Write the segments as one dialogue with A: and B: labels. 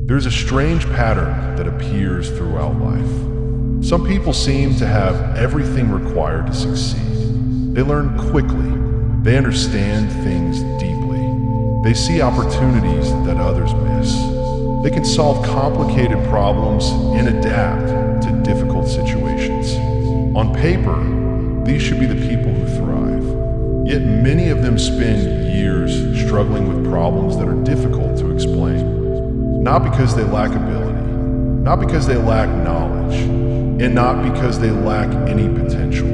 A: There's a strange pattern that appears throughout life. Some people seem to have everything required to succeed. They learn quickly. They understand things deeply. They see opportunities that others miss. They can solve complicated problems and adapt to difficult situations. On paper, these should be the people who thrive. Yet many of them spend years struggling with problems that are difficult to explain. Not because they lack ability, not because they lack knowledge, and not because they lack any potential,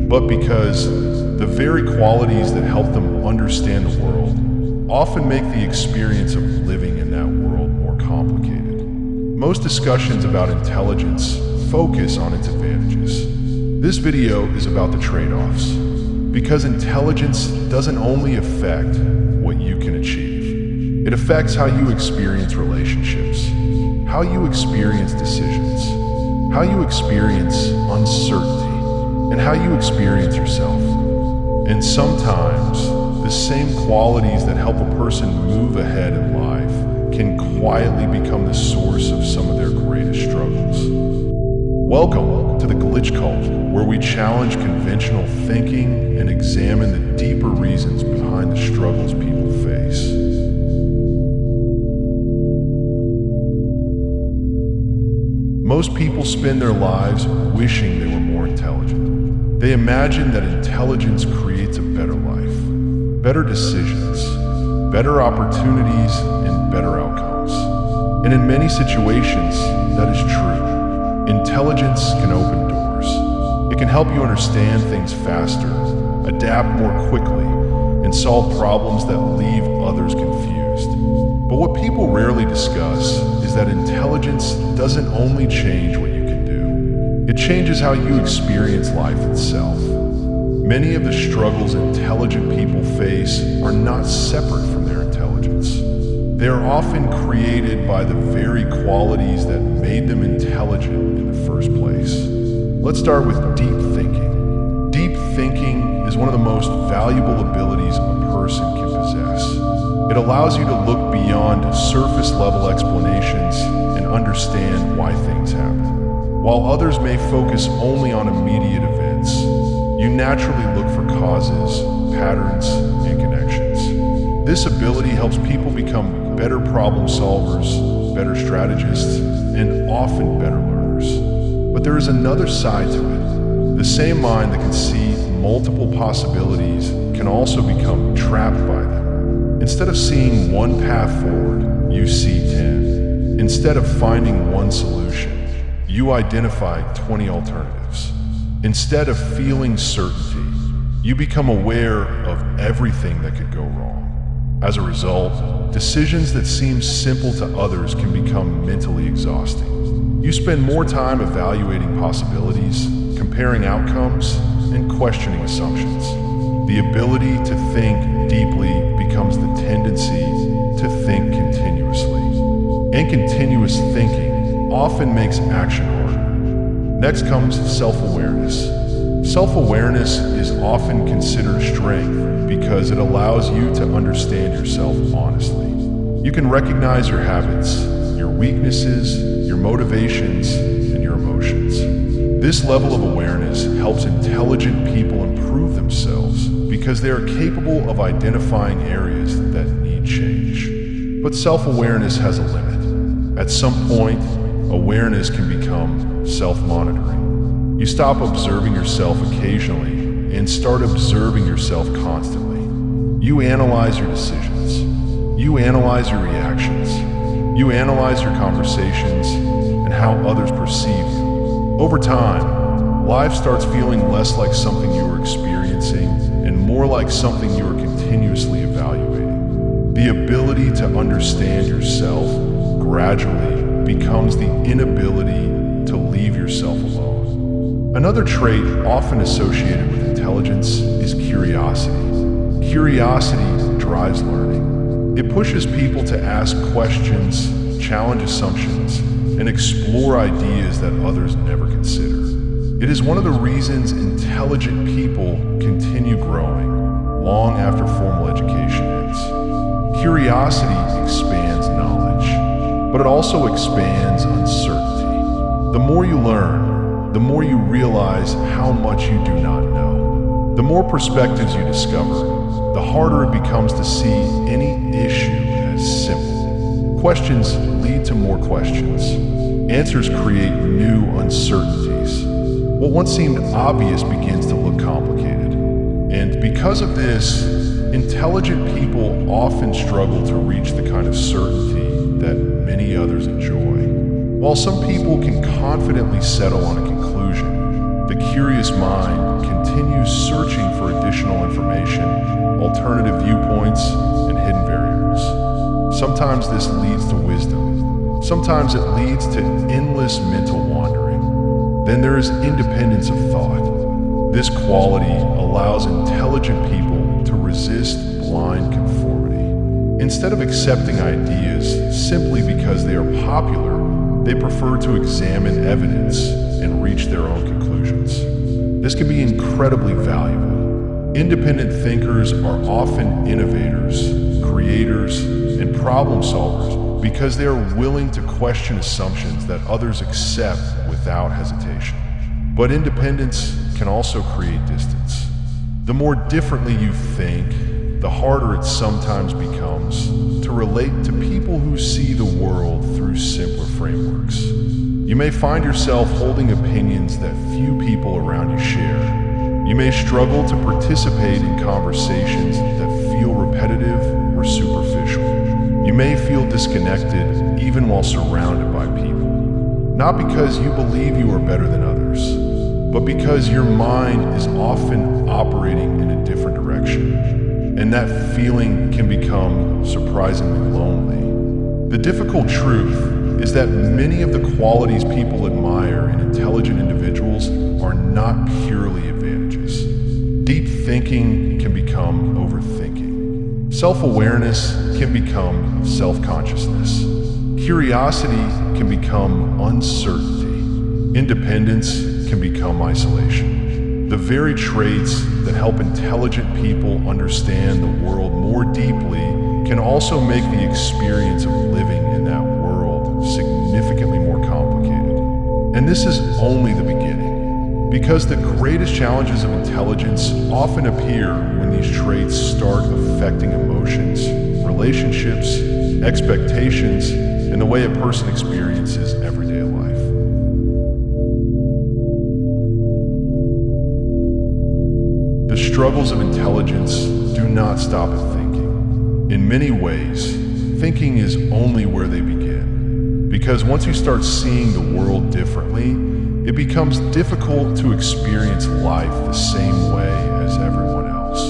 A: but because the very qualities that help them understand the world often make the experience of living in that world more complicated. Most discussions about intelligence focus on its advantages. This video is about the trade-offs, because intelligence doesn't only affect what you can achieve. It affects how you experience relationships, how you experience decisions, how you experience uncertainty, and how you experience yourself. And sometimes, the same qualities that help a person move ahead in life can quietly become the source of some of their greatest struggles. Welcome to the Glitch Cult, where we challenge conventional thinking and examine the deeper reasons behind the struggles people face. Most people spend their lives wishing they were more intelligent. They imagine that intelligence creates a better life, better decisions, better opportunities, and better outcomes. And in many situations, that is true. Intelligence can open doors. It can help you understand things faster, adapt more quickly, and solve problems that leave others confused. But what people rarely discuss is that intelligence doesn't only change what you can do. It changes how you experience life itself. Many of the struggles intelligent people face are not separate from their intelligence. They are often created by the very qualities that made them intelligent in the first place. Let's start with deep thinking. Deep thinking is one of the most valuable abilities a person can possess. It allows you to look beyond surface-level explanations and understand why things happen. While others may focus only on immediate events, you naturally look for causes, patterns, and connections. This ability helps people become better problem solvers, better strategists, and often better learners. But there is another side to it. The same mind that can see multiple possibilities can also become trapped by them. Instead of seeing one path forward, you see 10. Instead of finding one solution, you identify 20 alternatives. Instead of feeling certainty, you become aware of everything that could go wrong. As a result, decisions that seem simple to others can become mentally exhausting. You spend more time evaluating possibilities, comparing outcomes, and questioning assumptions. The ability to think deeply becomes the tendency to think continuously. And continuous thinking often makes action harder. Next comes self-awareness. Self-awareness is often considered a strength because it allows you to understand yourself honestly. You can recognize your habits, your weaknesses, your motivations, and your emotions. This level of awareness helps intelligent people improve themselves because they are capable of identifying areas that need change. But self-awareness has a limit. At some point, awareness can become self-monitoring. You stop observing yourself occasionally and start observing yourself constantly. You analyze your decisions. You analyze your reactions. You analyze your conversations and how others perceive you. Over time, life starts feeling less like something you are experiencing and more like something you are continuously evaluating. The ability to understand yourself gradually becomes the inability to leave yourself alone. Another trait often associated with intelligence is curiosity. Curiosity drives learning. It pushes people to ask questions, challenge assumptions, and explore ideas that others never consider. It is one of the reasons intelligent people continue growing long after formal education ends. Curiosity expands knowledge. but it also expands uncertainty. The more you learn, the more you realize how much you do not know. The more perspectives you discover, the harder it becomes to see any issue as simple. Questions lead to more questions. Answers create new uncertainties. What once seemed obvious begins to look complicated. And because of this, intelligent people often struggle to reach the kind of certainty that many others enjoy. While some people can confidently settle on a conclusion, the curious mind continues searching for additional information, alternative viewpoints, and hidden variables. Sometimes this leads to wisdom. Sometimes it leads to endless mental wandering. Then there is independence of thought. This quality allows intelligent people to resist blind conformity. Instead of accepting ideas simply because they are popular, they prefer to examine evidence and reach their own conclusions. This can be incredibly valuable. Independent thinkers are often innovators, creators, and problem solvers because they are willing to question assumptions that others accept without hesitation. But independence can also create distance. The more differently you think, the harder it sometimes becomes to relate to people who see the world through simpler frameworks. You may find yourself holding opinions that few people around you share. You may struggle to participate in conversations that feel repetitive or superficial. You may feel disconnected even while surrounded by people. Not because you believe you are better than others, but because your mind is often operating in a different direction. And that feeling can become surprisingly lonely. The difficult truth is that many of the qualities people admire in intelligent individuals are not purely advantages. Deep thinking can become overthinking. Self-awareness can become self-consciousness. Curiosity can become uncertainty. Independence can become isolation. The very traits that help intelligent people understand the world more deeply can also make the experience of living in that world significantly more complicated. And this is only the beginning, because the greatest challenges of intelligence often appear when these traits start affecting emotions, relationships, expectations, and the way a person experiences everyday life. The struggles of intelligence do not stop at thinking. In many ways, thinking is only where they begin. Because once you start seeing the world differently, it becomes difficult to experience life the same way as everyone else.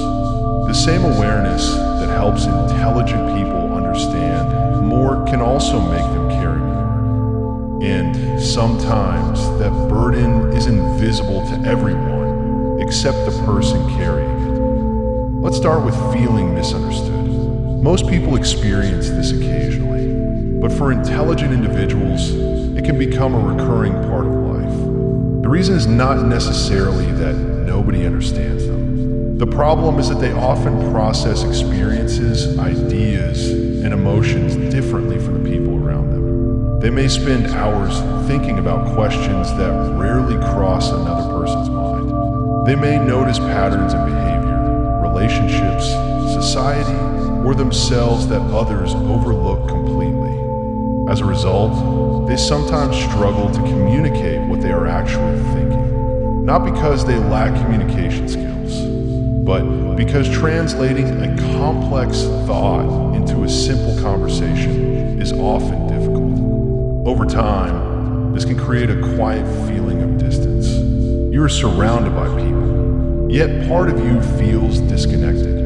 A: The same awareness that helps intelligent people understand more can also make them carry more. And sometimes that burden is invisible to everyone except the person carrying it. Let's start with feeling misunderstood. Most people experience this occasionally, but for intelligent individuals, it can become a recurring part of life. The reason is not necessarily that nobody understands them. The problem is that they often process experiences, ideas, and emotions differently from the people around them. They may spend hours thinking about questions that rarely cross another person's mind. They may notice patterns in behavior, relationships, society, or themselves that others overlook completely. As a result, they sometimes struggle to communicate what they are actually thinking. Not because they lack communication skills, but because translating a complex thought into a simple conversation is often difficult. Over time, this can create a quiet feeling of distance. You are surrounded by people, yet part of you feels disconnected.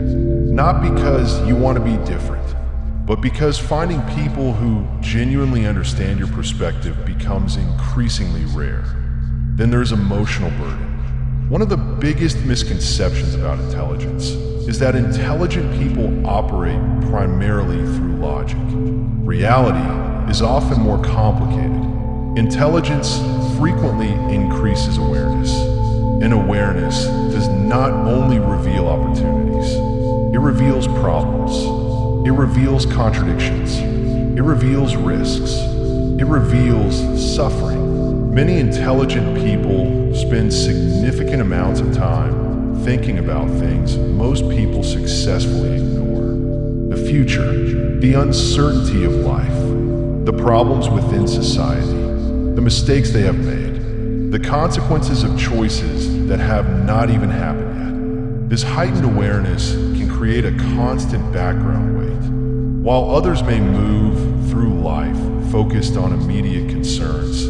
A: Not because you want to be different, but because finding people who genuinely understand your perspective becomes increasingly rare. Then there's emotional burden. One of the biggest misconceptions about intelligence is that intelligent people operate primarily through logic. Reality is often more complicated. Intelligence frequently increases awareness, and awareness does not only reveal opportunities. It reveals problems. It reveals contradictions. It reveals risks. It reveals suffering. Many intelligent people spend significant amounts of time thinking about things most people successfully ignore. The future, the uncertainty of life, the problems within society, the mistakes they have made, the consequences of choices that have not even happened yet. This heightened awareness can create a constant background weight. While others may move through life focused on immediate concerns,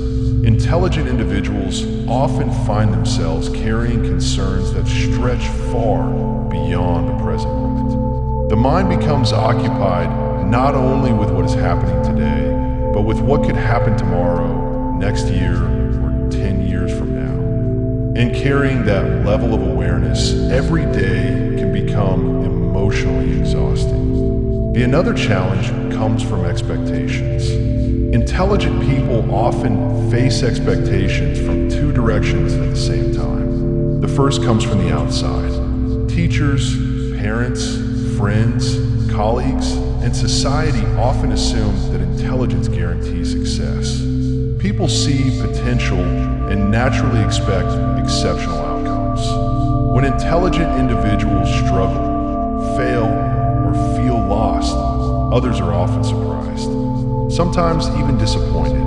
A: intelligent individuals often find themselves carrying concerns that stretch far beyond the present moment. The mind becomes occupied not only with what is happening today, but with what could happen tomorrow, next year, or 10 years from now. And carrying that level of awareness every day can become emotionally exhausting. Another challenge comes from expectations. Intelligent people often face expectations from two directions at the same time. The first comes from the outside. Teachers, parents, friends, colleagues, and society often assume that intelligence guarantees success. People see potential and naturally expect exceptional outcomes. When intelligent individuals struggle, fail, or feel lost, others are often surprised, sometimes even disappointed.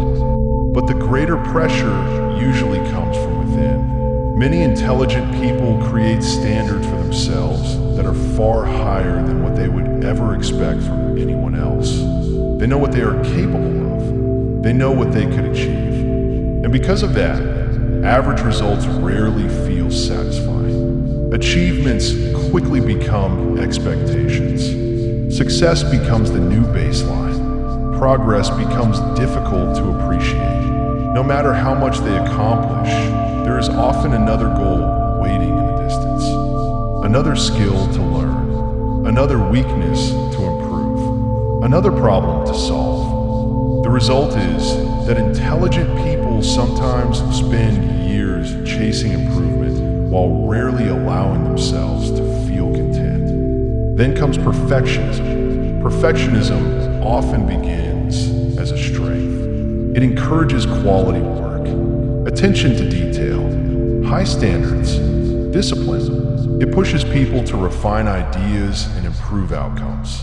A: But the greater pressure usually comes from within. Many intelligent people create standards for themselves that are far higher than what they would ever expect from anyone else. They know what they are capable of. They know what they could achieve. And because of that, average results rarely feel satisfying. Achievements quickly become expectations. Success becomes the new baseline. Progress becomes difficult to appreciate. No matter how much they accomplish, there is often another goal waiting in the distance. Another skill to learn. Another weakness to improve. Another problem to solve. The result is that intelligent people sometimes spend years chasing improvement while rarely allowing themselves to feel content. Then comes perfectionism. Perfectionism often begins as a strength. It encourages quality work, attention to detail, high standards, discipline. It pushes people to refine ideas and improve outcomes.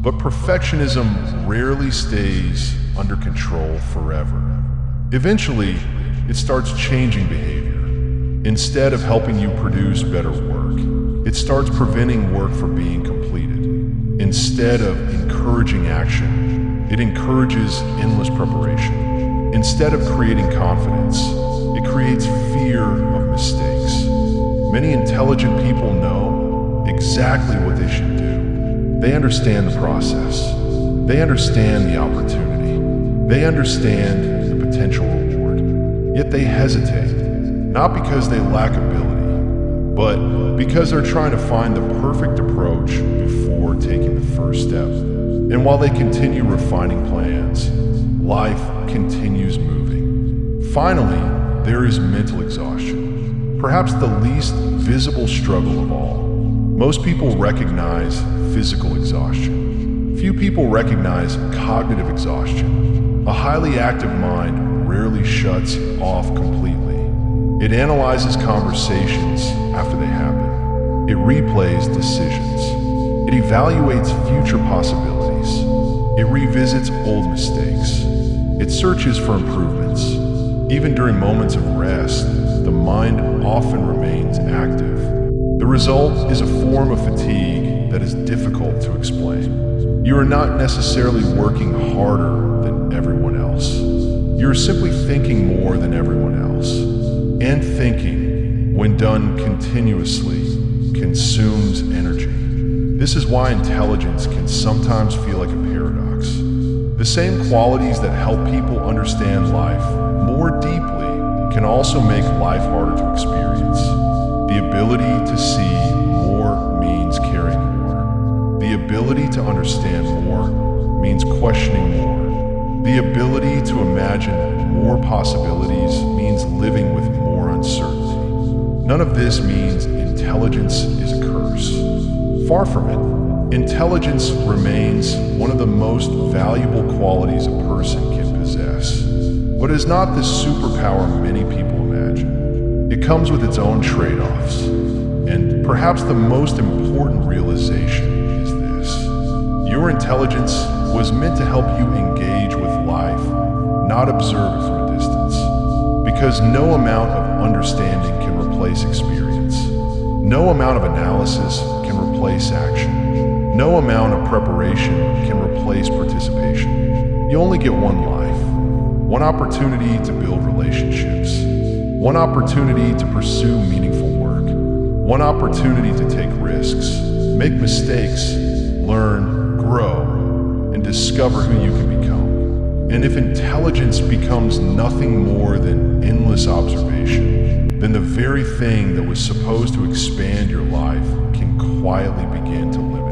A: But perfectionism rarely stays under control forever. Eventually, it starts changing behavior. Instead of helping you produce better work, it starts preventing work from being completed. Instead of encouraging action, it encourages endless preparation. Instead of creating confidence, it creates fear of mistakes. Many intelligent people know exactly what they should do. They understand the process. They understand the opportunity. They understand the potential reward. Yet they hesitate, not because they lack ability, but because they're trying to find the perfect approach before taking the first step. And while they continue refining plans, life continues moving. Finally, there is mental exhaustion, perhaps the least visible struggle of all. Most people recognize physical exhaustion. Few people recognize cognitive exhaustion. A highly active mind rarely shuts off completely. It analyzes conversations after they happen. It replays decisions. It evaluates future possibilities. It revisits old mistakes. It searches for improvements. Even during moments of rest, the mind often remains active. The result is a form of fatigue that is difficult to explain. You are not necessarily working harder than everyone else. You are simply thinking more than everyone else. And thinking, when done continuously, consumes energy. This is why intelligence can sometimes feel like a paradox. The same qualities that help people understand life more deeply can also make life harder to experience. The ability to see more means caring more. The ability to understand more means questioning more. The ability to imagine more possibilities means living with more uncertainty. None of this means intelligence is a curse. Far from it. Intelligence remains one of the most valuable qualities a person can possess. but it is not the superpower many people imagine. It comes with its own trade-offs, and perhaps the most important realization is this. Your intelligence was meant to help you engage with life, not observe it from a distance. Because no amount of understanding can replace experience. No amount of analysis can replace action. No amount of preparation can replace participation. You only get one life, one opportunity to build relationships, one opportunity to pursue meaningful work, one opportunity to take risks, make mistakes, learn, grow, and discover who you can become. And if intelligence becomes nothing more than endless observation, then the very thing that was supposed to expand your life can quietly begin to limit